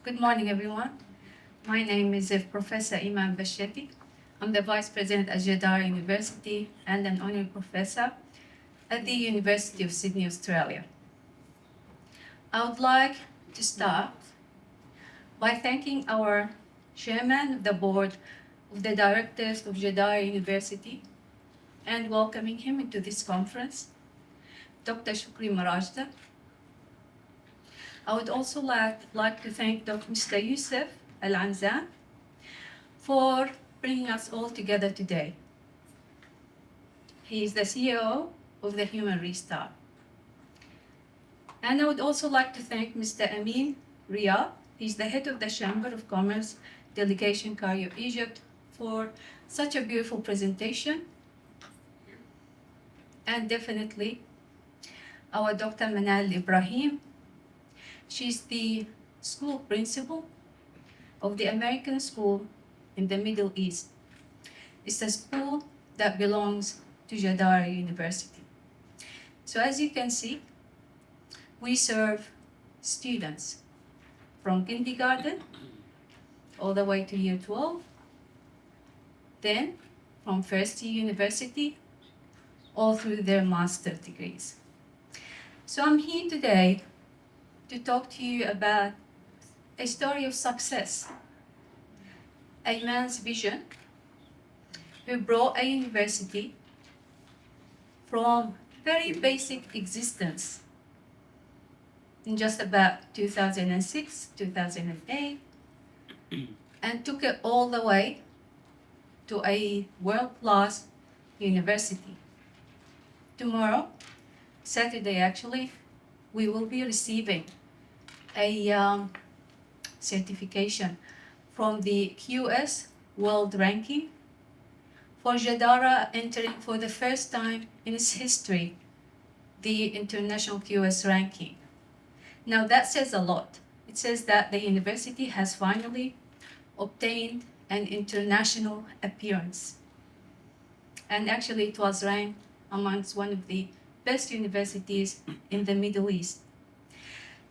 Good morning, everyone. My name is Professor Iman Basheti. I'm the Vice President at Jeddah University and an Honorary Professor at the University of Sydney, Australia. I would like to start by thanking our Chairman of the Board of the Directors of Jeddah University and welcoming him into this conference, Dr. Shukri Marajda. I would also like to thank Dr. Mr. Youssef Al-Anzan for bringing us all together today. He is the CEO of the Heyman Restart. And I would also like to thank Mr. Amin Riyad. He's the head of the Chamber of Commerce Delegation Cairo, Egypt, for such a beautiful presentation. And definitely our Dr. Manal Ibrahim. She's the school principal of the American School in the Middle East. It's a school that belongs to Jeddah University. So as you can see, we serve students from kindergarten all the way to year 12, then from first year university, all through their master's degrees. So I'm here today to talk to you about a story of success, a man's vision who brought a university from very basic existence in just about 2006, 2008, and took it all the way to a world-class university. Tomorrow, Saturday actually, we will be receiving a certification from the QS World Ranking for Jeddah entering for the first time in its history the International QS Ranking. Now that says a lot. It says that the university has finally obtained an international appearance. And actually it was ranked amongst one of the best universities in the Middle East.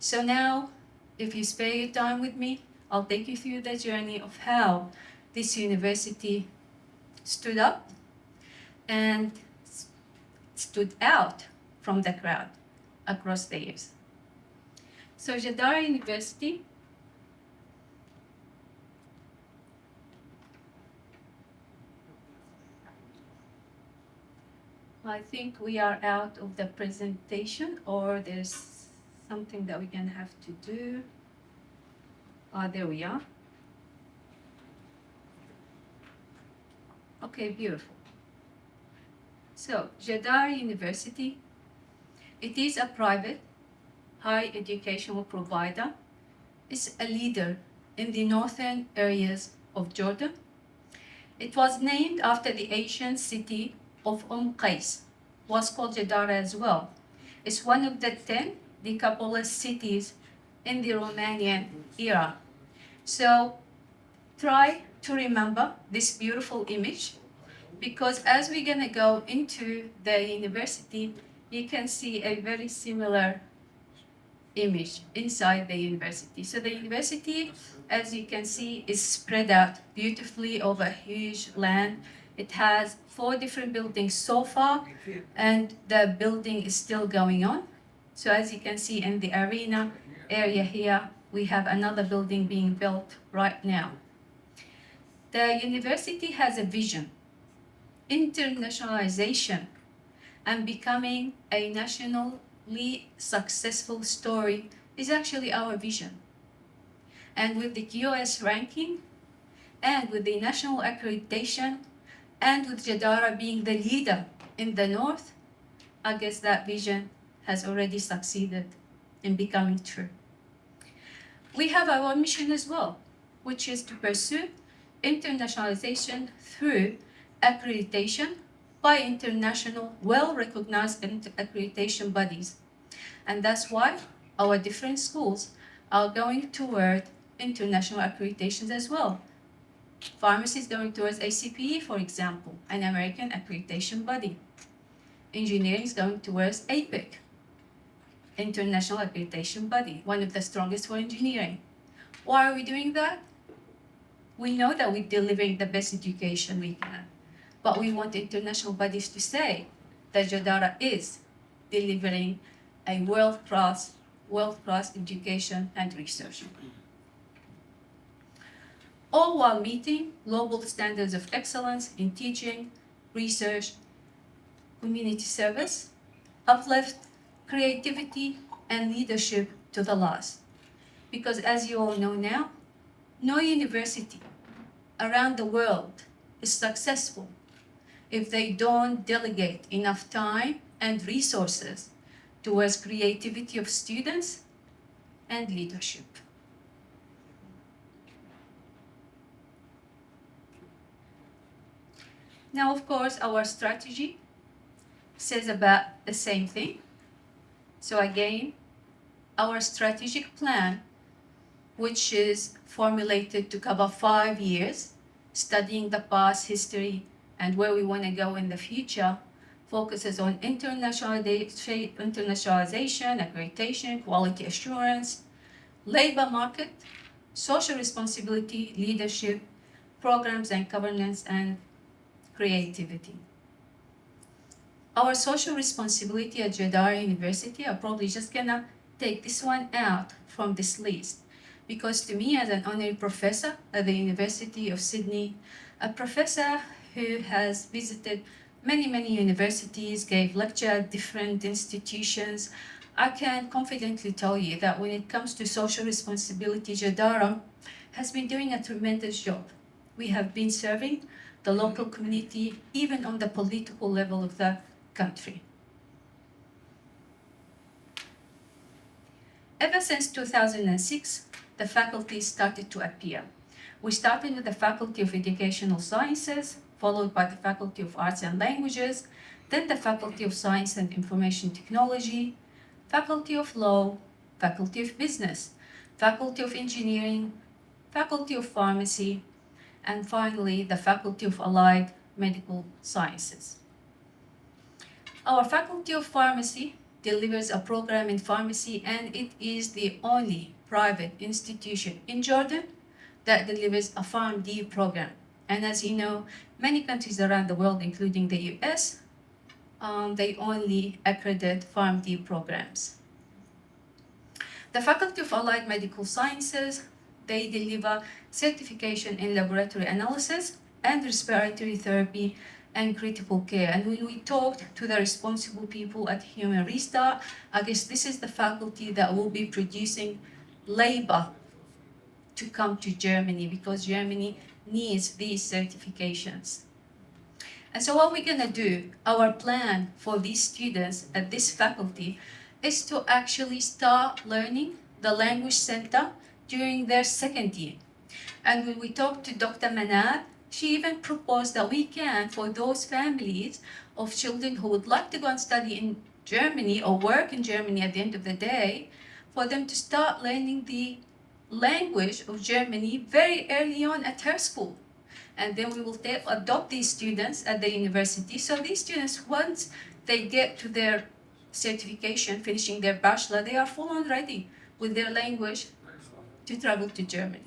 So now, if you spare your time with me, I'll take you through the journey of how this university stood up and stood out from the crowd across the years. So Jeddah University I think we are out of the presentation, or there's something that we're gonna have to do. There we are. Okay, beautiful. So, Jeddah University, it is a private higher educational provider. It's a leader in the northern areas of Jordan. It was named after the ancient city of Qais, was called Jeddah as well. It's one of the 10 Decapolis cities in the Romanian era. So try to remember this beautiful image, because as we're gonna go into the university, you can see a very similar image inside the university. So the university, as you can see, is spread out beautifully over huge land. It has 4 different buildings so far, and the building is still going on. So as you can see in the arena area here, we have another building being built right now. The university has a vision, internationalization, and becoming a nationally successful story is actually our vision. And with the QS ranking, and with the national accreditation, and with Jeddah being the leader in the north, I guess that vision has already succeeded in becoming true. We have our mission as well, which is to pursue internationalization through accreditation by international, well-recognized accreditation bodies. And that's why our different schools are going toward international accreditations as well. Pharmacy is going towards ACPE, for example, an American accreditation body. Engineering is going towards APEC, international accreditation body, one of the strongest for engineering. Why are we doing that? We know that we're delivering the best education we can, but we want international bodies to say that JADARA is delivering a world-class education and research. All while meeting global standards of excellence in teaching, research, community service, uplift, creativity, and leadership to the last. Because as you all know now, no university around the world is successful if they don't delegate enough time and resources towards creativity of students and leadership. Now, of course, our strategy says about the same thing. So again, our strategic plan, which is formulated to cover 5 years, studying the past history and where we want to go in the future, focuses on internationalization, accreditation, quality assurance, labor market, social responsibility, leadership, programs and governance, and creativity. Our social responsibility at JADARA University, I'm probably just gonna take this one out from this list, because to me, as an honorary professor at the University of Sydney, a professor who has visited many universities, gave lecture at different institutions, I can confidently tell you that when it comes to social responsibility, JADARA has been doing a tremendous job. We have been serving the local community, even on the political level of the country. Ever since 2006, the faculty started to appear. We started with the Faculty of Educational Sciences, followed by the Faculty of Arts and Languages, then the Faculty of Science and Information Technology, Faculty of Law, Faculty of Business, Faculty of Engineering, Faculty of Pharmacy, and finally the Faculty of Allied Medical Sciences. Our Faculty of Pharmacy delivers a program in pharmacy, and it is the only private institution in Jordan that delivers a PharmD program. And as you know, many countries around the world, including the US, they only accredit PharmD programs. The Faculty of Allied Medical Sciences, they deliver certification in laboratory analysis and respiratory therapy and critical care. And when we talked to the responsible people at Heumann Restart, I guess this is the faculty that will be producing labor to come to Germany, because Germany needs these certifications. And so what we're gonna do, our plan for these students at this faculty is to actually start learning the language center during their second year. And when we talked to Dr. Manad, she even proposed that we can, for those families of children who would like to go and study in Germany or work in Germany at the end of the day, for them to start learning the language of Germany very early on at her school. And then we will adopt these students at the university. So these students, once they get to their certification, finishing their bachelor, they are full on ready with their language to travel to Germany.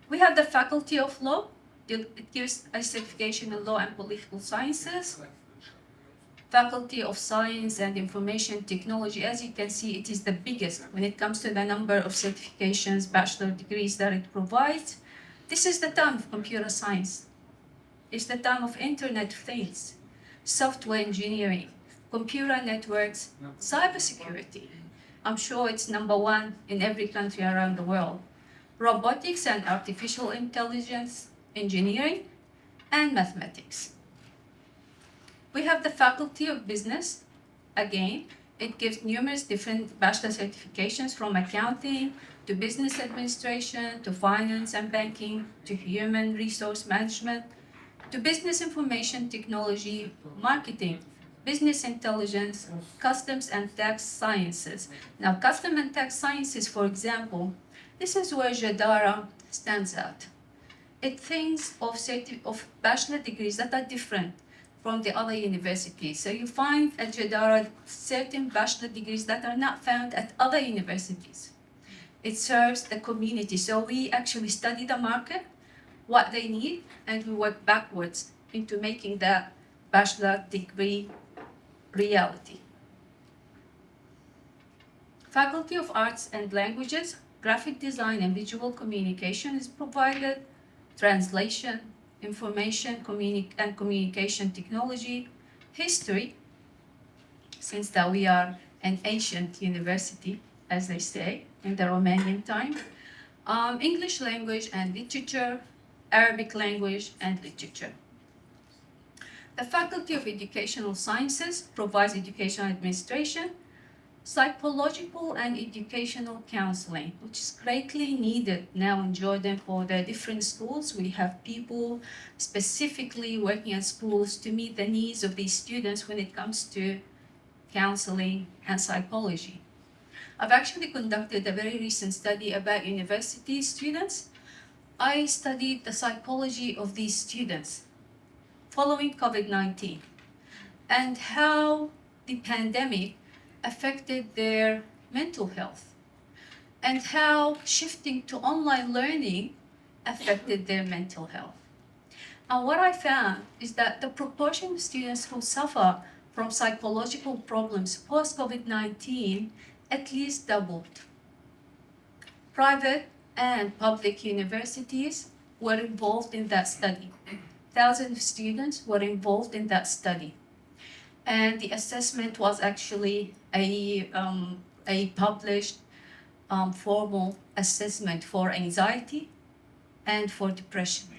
We have the Faculty of Law. It gives a certification in Law and Political Sciences. Faculty of Science and Information Technology, as you can see, it is the biggest when it comes to the number of certifications, bachelor degrees that it provides. This is the time of computer science. It's the time of Internet of Things, software engineering, computer networks, cybersecurity. I'm sure it's #1 in every country around the world. Robotics and artificial intelligence, engineering, and mathematics. We have the Faculty of Business. Again, it gives numerous different bachelor certifications, from accounting to business administration to finance and banking to human resource management to business information technology, marketing, business intelligence, customs and tax sciences. Now, custom and tax sciences, for example, this is where JADARA stands out. It thinks of bachelor degrees that are different from the other universities. So you find at JADARA certain bachelor degrees that are not found at other universities. It serves the community. So we actually study the market, what they need, and we work backwards into making that bachelor degree reality. Faculty of Arts and Languages, Graphic Design and Visual Communication is provided, translation, information and communication technology, history, since that we are an ancient university, as they say, in the Romanian time, English language and literature, Arabic language and literature. The Faculty of Educational Sciences provides educational administration, psychological and educational counseling, which is greatly needed now in Jordan for the different schools. We have people specifically working at schools to meet the needs of these students when it comes to counseling and psychology. I've actually conducted a very recent study about university students. I studied the psychology of these students following COVID-19 and how the pandemic affected their mental health and how shifting to online learning affected their mental health. And what I found is that the proportion of students who suffer from psychological problems post-COVID-19 at least doubled. Private and public universities were involved in that study. Thousands of students were involved in that study. And the assessment was actually a published formal assessment for anxiety and for depression.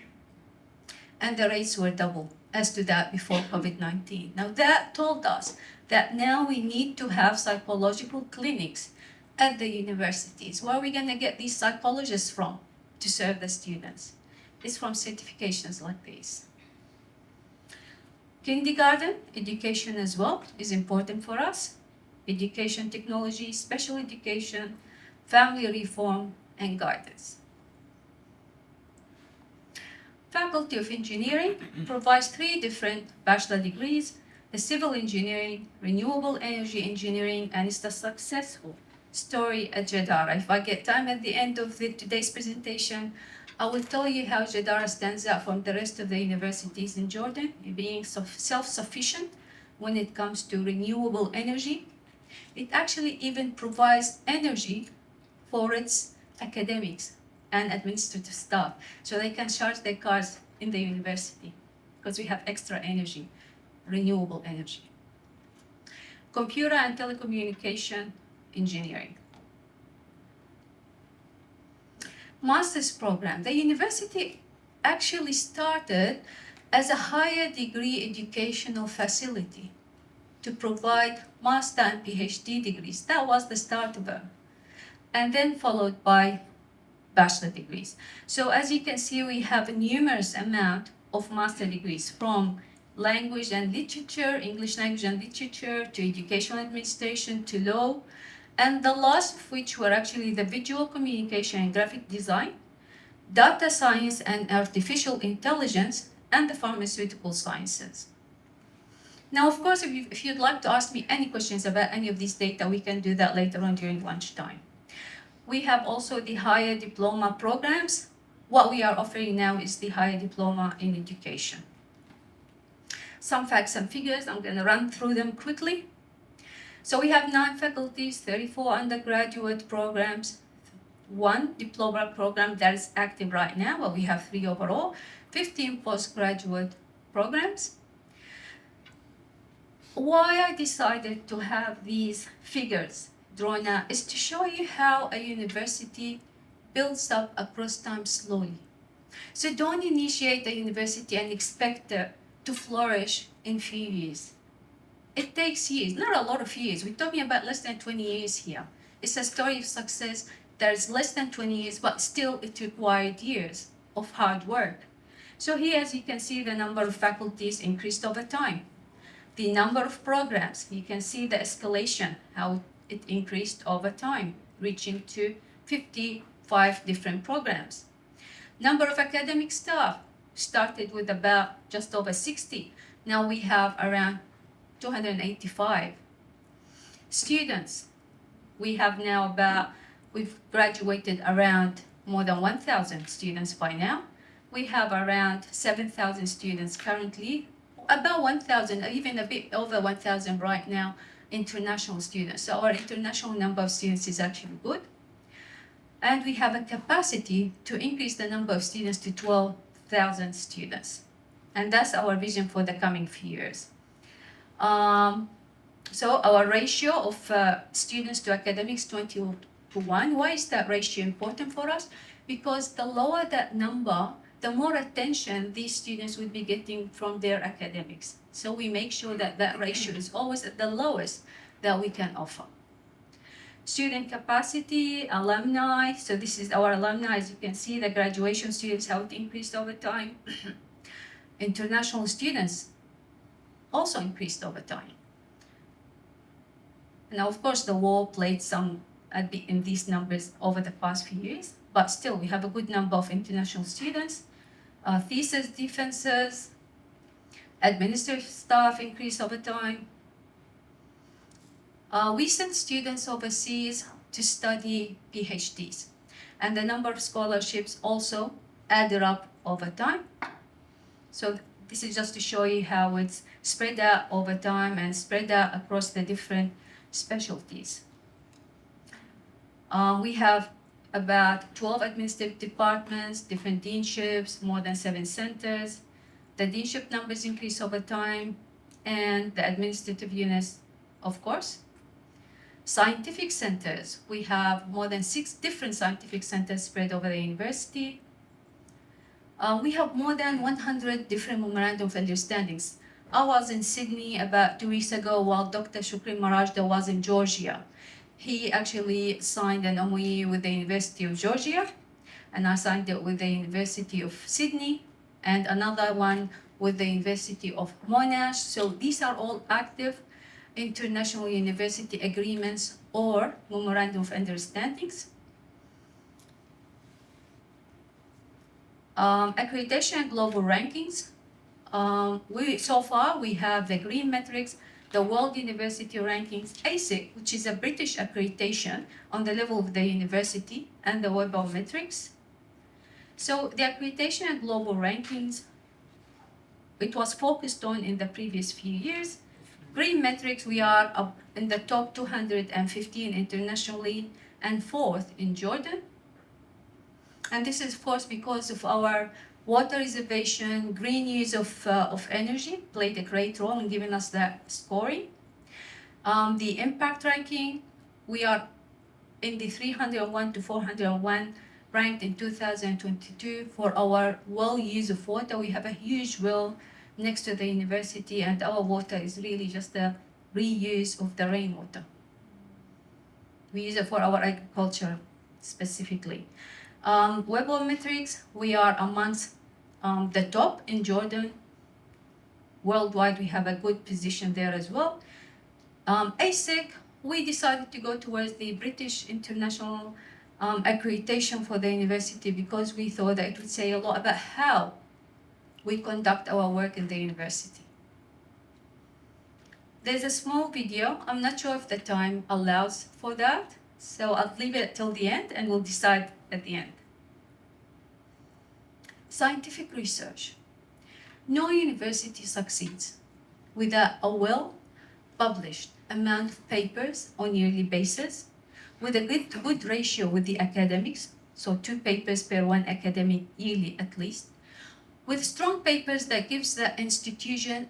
And the rates were double as to that before COVID-19. Now that told us that now we need to have psychological clinics at the universities. Where are we gonna get these psychologists from to serve the students? It's from certifications like this. Kindergarten education as well is important for us. Education technology, special education, family reform, and guidance. Faculty of Engineering provides 3 different bachelor degrees, the civil engineering, renewable energy engineering, and it's the successful story at Jadara. If I get time at the end of today's presentation, I will tell you how Jadara stands out from the rest of the universities in Jordan in being self-sufficient when it comes to renewable energy. It actually even provides energy for its academics and administrative staff, so they can charge their cars in the university because we have extra energy, renewable energy. Computer and telecommunication engineering. Master's program. The university actually started as a higher degree educational facility to provide master and PhD degrees. That was the start of it. And then followed by bachelor degrees. So as you can see, we have a numerous amount of master degrees from language and literature, English language and literature, to educational administration, to law, and the last of which were actually the visual communication and graphic design, data science and artificial intelligence, and the pharmaceutical sciences. Now, of course, if you'd like to ask me any questions about any of these data, we can do that later on during lunchtime. We have also the higher diploma programs. What we are offering now is the higher diploma in education. Some facts and figures, I'm going to run through them quickly. So we have 9 faculties, 34 undergraduate programs, 1 diploma program that is active right now, but we have 3 overall, 15 postgraduate programs. Why I decided to have these figures drawn out is to show you how a university builds up across time slowly. So don't initiate a university and expect it to flourish in few years. It takes years, not a lot of years. We're talking about less than 20 years here. It's a story of success that is less than 20 years, but still it required years of hard work. So here, as you can see, the number of faculties increased over time. The number of programs, you can see the escalation, how it increased over time, reaching to 55 different programs. Number of academic staff started with about just over 60. Now we have around 285. Students, we have now about we've graduated around more than 1,000 students by now. We have around 7,000 students currently, about 1,000, even a bit over 1,000 right now, international students. So our international number of students is actually good. And we have a capacity to increase the number of students to 12,000 students. And that's our vision for the coming few years. So our ratio of students to academics, 20 to 1. Why is that ratio important for us? Because the lower that number, the more attention these students would be getting from their academics. So we make sure that that ratio is always at the lowest that we can offer. Student capacity, alumni. So this is our alumni. As you can see, the graduation students have increased over time. International students also increased over time. Now, of course, the war played some in these numbers over the past few years, but still we have a good number of international students. Thesis defenses, administrative staff increase over time. We send students overseas to study PhDs, and the number of scholarships also added up over time. So this is just to show you how it's spread out over time and spread out across the different specialties. We have about 12 administrative departments, different deanships, more than 7 centers. The deanship numbers increase over time, and the administrative units, of course. Scientific centers, we have more than 6 different scientific centers spread over the university. We have more than 100 different memorandum of understandings. I was in Sydney about 2 weeks ago while Dr. Shukri Marajda was in Georgia. He actually signed an MOU with the University of Georgia, and I signed it with the University of Sydney, and another one with the University of Monash. So these are all active international university agreements or memorandum of understandings. Accreditation and global rankings. So far we have the green metrics, the World University Rankings, ASIC, which is a British accreditation on the level of the university, and the Web of Metrics. So the accreditation and global rankings, it was focused on in the previous few years. Green metrics, we are up in the top 215 internationally and 4th in Jordan. And this is, of course, because of our water reservation, green use of energy played a great role in giving us that scoring. The impact ranking, we are in the 301 to 401 ranked in 2022 for our well use of water. We have a huge well next to the university, and our water is really just a reuse of the rainwater. We use it for our agriculture specifically. Web of Metrics, we are amongst the top in Jordan. Worldwide, we have a good position there as well. ASIC, we decided to go towards the British International Accreditation for the university because we thought that it would say a lot about how we conduct our work in the university. There's a small video. I'm not sure if the time allows for that, so I'll leave it till the end and we'll decide at the end. Scientific research. No university succeeds without a well-published amount of papers on a yearly basis, with a good ratio with the academics, so 2 papers per 1 academic yearly at least, with strong papers that gives the institution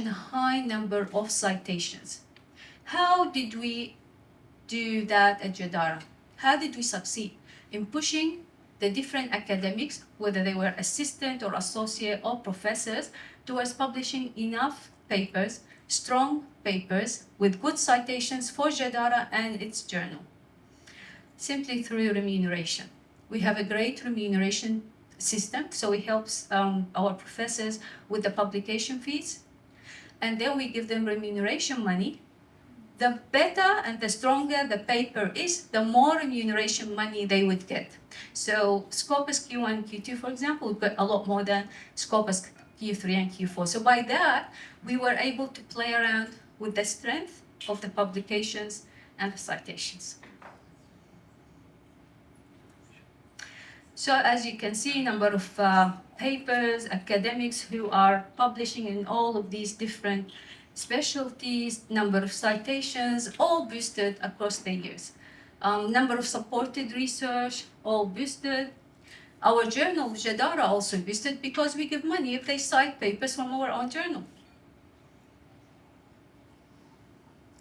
a high number of citations. How did we do that at Jadara? How did we succeed in pushing the different academics, whether they were assistant or associate or professors, towards publishing enough papers, strong papers with good citations for Jadara and its journal? Simply through remuneration. We have a great remuneration system, so it helps our professors with the publication fees, and then we give them remuneration money. The better and the stronger the paper is, the more remuneration money they would get. So Scopus Q1, Q2, for example, would get a lot more than Scopus Q3 and Q4. So by that, we were able to play around with the strength of the publications and the citations. So as you can see, number of papers, academics who are publishing in all of these different specialties, number of citations, all boosted across the years. Number of supported research, all boosted. Our journal, Jadara, also boosted because we give money if they cite papers from our own journal.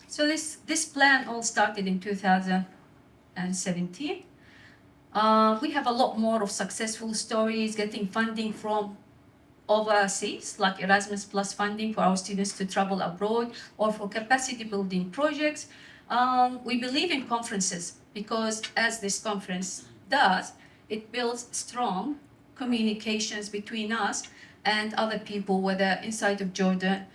So this plan all started in 2017. We have a lot more of successful stories, getting funding from overseas, like Erasmus Plus funding for our students to travel abroad, or for capacity building projects. We believe in conferences because, as this conference does, it builds strong communications between us and other people, whether inside of Jordan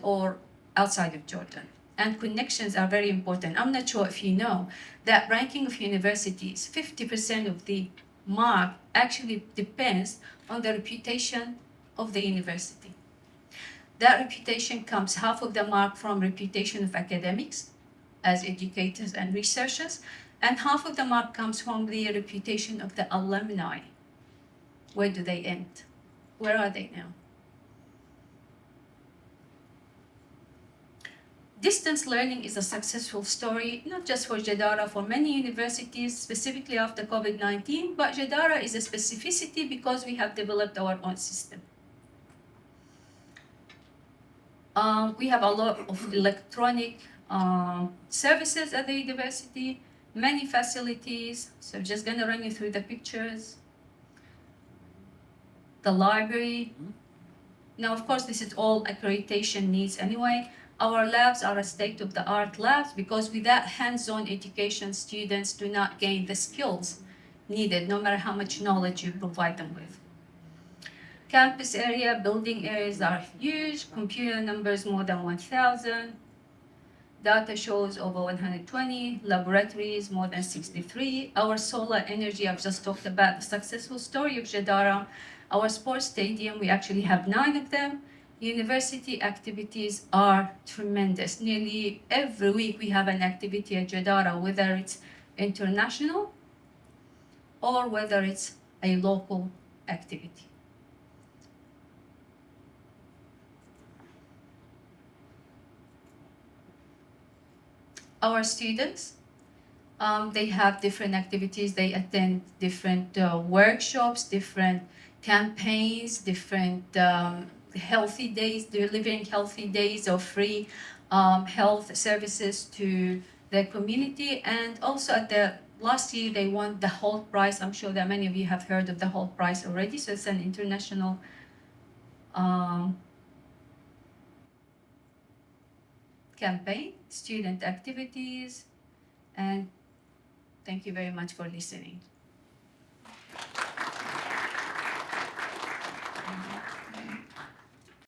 or outside of Jordan. And connections are very important. I'm not sure if you know that ranking of universities, 50% of the mark actually depends on the reputation of the university. That reputation comes half of the mark from reputation of academics as educators and researchers, and half of the mark comes from the reputation of the alumni. Where do they end? Where are they now? Distance learning is a successful story, not just for Jadara, for many universities, specifically after COVID-19, but Jadara is a specificity because we have developed our own system. We have a lot of electronic services at the university, many facilities. So I'm just going to run you through the pictures. The library. Now, of course, this is all accreditation needs anyway. Our labs are a state-of-the-art labs because without hands-on education, students do not gain the skills needed, no matter how much knowledge you provide them with. Campus area, building areas are huge, computer numbers more than 1,000. Data shows over 120, laboratories more than 63. Our solar energy, I've just talked about the successful story of Jadara. Our sports stadium, we actually have 9 of them. University activities are tremendous. Nearly every week we have an activity at Jadara, whether it's international or whether it's a local activity. Our students, they have different activities. They attend different workshops, different campaigns, different healthy days, delivering healthy days of free health services to their community. And also at the last year, they won the Holt Prize. I'm sure that many of you have heard of the Holt Prize already. So it's an international campaign, student activities, and thank you very much for listening.